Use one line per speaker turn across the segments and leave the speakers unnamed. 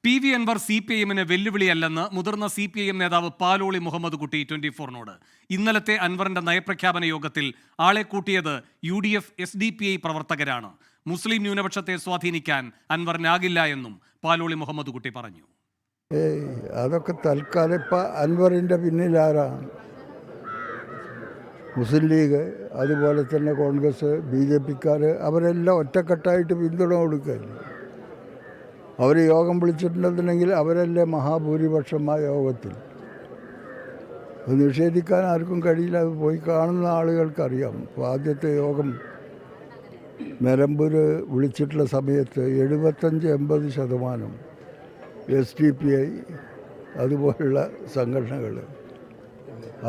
PV Anwar CPIM-ന് വെല്ലുവിളിയല്ലെന്ന് മുതിർന്ന CPIM നേതാവ് പാലോളി മുഹമ്മദ് കുട്ടി 24-നോട്. ഇന്നലത്തെ അൻവറിന്റെ നയപ്രഖ്യാപന യോഗത്തിൽ ആളെ കൂട്ടിയത് UDF SDPI പ്രവർത്തകരാണ്. മുസ്ലിം ന്യൂനപക്ഷത്തെ സ്വാധീനിക്കാൻ അൻവറിനാകില്ല എന്നും പാലോളി മുഹമ്മദ് കുട്ടി പറഞ്ഞു.
അതൊക്കെ തൽക്കാലം ഇപ്പം അൻവറിൻ്റെ പിന്നിലാരാണ്? മുസ്ലിം ലീഗ്, അതുപോലെ തന്നെ കോൺഗ്രസ്, BJP-ക്കാർ അവരെല്ലാം ഒറ്റക്കെട്ടായിട്ട് പിന്തുണ കൊടുക്കുകയല്ലേ. അവർ യോഗം വിളിച്ചിട്ടുണ്ടെന്നുണ്ടെങ്കിൽ അവരല്ലേ മഹാഭൂരിപക്ഷം ആ യോഗത്തിൽ. അത് നിഷേധിക്കാൻ ആർക്കും കഴിയില്ല. അത് പോയി കാണുന്ന ആളുകൾക്കറിയാം. അപ്പോൾ ആദ്യത്തെ യോഗം നിലമ്പൂർ വിളിച്ചിട്ടുള്ള സമയത്ത് 75-80% SDPI അതുപോലുള്ള സംഘടനകൾ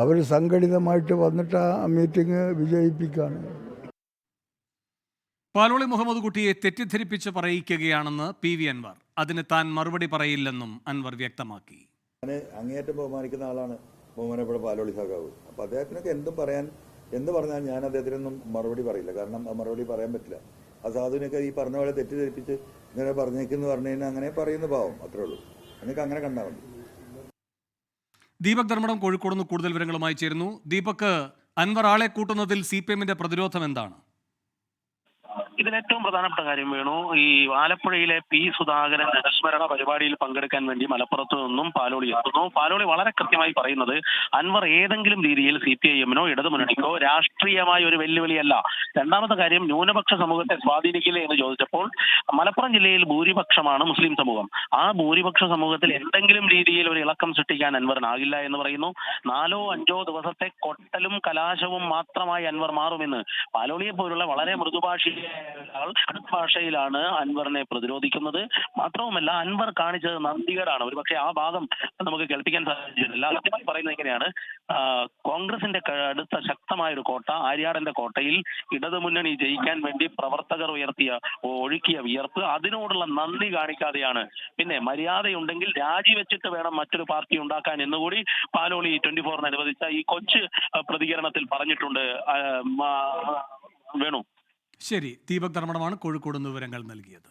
അവർ സംഘടിതമായിട്ട് വന്നിട്ട് ആ മീറ്റിംഗ് വിജയിപ്പിക്കുകയാണ്.
പാലോളി മുഹമ്മദ് കുട്ടിയെ തെറ്റിദ്ധരിപ്പിച്ച് പറയിക്കുകയാണെന്ന് PV അൻവർ. അതിന് താൻ മറുപടി പറയില്ലെന്നും അൻവർ വ്യക്തമാക്കി.
അങ്ങേയറ്റം ബഹുമാനിക്കുന്ന ആളാണ് ബഹുമാനപ്പെട്ട പാലോളി സഖാവ്. അപ്പോൾ അദ്ദേഹത്തിനൊക്കെ എന്ത് പറഞ്ഞാൽ ഞാൻ അദ്ദേഹത്തിനൊന്നും മറുപടി പറയില്ല. കാരണം ആ മറുപടി പറയാൻ പറ്റില്ല. ആ സാധുവിനൊക്കെ ഈ പറഞ്ഞ പോലെ തെറ്റിദ്ധരിപ്പിച്ച് ഇങ്ങനെ പറഞ്ഞേക്കെന്ന് പറഞ്ഞു കഴിഞ്ഞാൽ അങ്ങനെ പറയുന്ന പാവം, അത്രേ ഉള്ളൂ. നിങ്ങൾക്ക് അങ്ങനെ കണ്ടാൽ മതി.
ദീപക് ധർമ്മടം കോഴിക്കോട് നിന്ന് കൂടുതൽ വിവരങ്ങളുമായി ചേരുന്നു. ദീപക്, അൻവർ ആളെ കൂട്ടുന്നതിൽ CPIM-ന്റെ പ്രതിരോധം എന്താണ്?
ഇതിലേറ്റവും പ്രധാനപ്പെട്ട കാര്യം വേണു, ഈ ആലപ്പുഴയിലെ P. സുധാകരൻ അനുസ്മരണ പരിപാടിയിൽ പങ്കെടുക്കാൻ വേണ്ടി മലപ്പുറത്ത് നിന്നും പാലോളി എത്തുന്നു. പാലോളി വളരെ കൃത്യമായി പറയുന്നത് അൻവർ ഏതെങ്കിലും രീതിയിൽ CPIM-നോ ഇടതുമുന്നണിക്കോ രാഷ്ട്രീയമായ ഒരു വെല്ലുവിളിയല്ല. രണ്ടാമത്തെ കാര്യം, ന്യൂനപക്ഷ സമൂഹത്തെ സ്വാധീനിക്കില്ലേ എന്ന് ചോദിച്ചപ്പോൾ മലപ്പുറം ജില്ലയിൽ ഭൂരിപക്ഷമാണ് മുസ്ലിം സമൂഹം. ആ ഭൂരിപക്ഷ സമൂഹത്തിൽ എന്തെങ്കിലും രീതിയിൽ ഒരു ഇളക്കം സൃഷ്ടിക്കാൻ അൻവറിനാകില്ല എന്ന് പറയുന്നു. 4-5 ദിവസത്തെ കൊട്ടലും കലാശവും മാത്രമായി അൻവർ മാറുമെന്ന് പാലോളിയെ പോലുള്ള വളരെ മൃദുഭാഷി അടുത്ത ഭാഷയിലാണ് അൻവറിനെ പ്രതിരോധിക്കുന്നത്. മാത്രവുമല്ല, അൻവർ കാണിച്ചത് നന്ദികേടാണ്. ഒരുപക്ഷെ ആ ഭാഗം നമുക്ക് കേൾപ്പിക്കാൻ സാധിച്ചിട്ടില്ല. കൃത്യമായി പറയുന്നത് എങ്ങനെയാണ്, കോൺഗ്രസിന്റെ അടുത്ത ശക്തമായ ഒരു കോട്ട ആര്യാടന്റെ കോട്ടയിൽ ഇടതുമുന്നണി ജയിക്കാൻ വേണ്ടി പ്രവർത്തകർ ഒഴുക്കിയ വിയർപ്പ്, അതിനോടുള്ള നന്ദി കാണിക്കാതെയാണ്. പിന്നെ മര്യാദയുണ്ടെങ്കിൽ രാജിവെച്ചിട്ട് വേണം മറ്റൊരു പാർട്ടി ഉണ്ടാക്കാൻ എന്നുകൂടി പാലോളി 24-ന് അനുവദിച്ച ഈ കൊച്ചു പ്രതികരണത്തിൽ പറഞ്ഞിട്ടുണ്ട്. വേണു,
ശരി, ദീപക് ധർമ്മടമാണ് കോഴിക്കോട് നിന്ന് വിവരങ്ങൾ നൽകിയത്.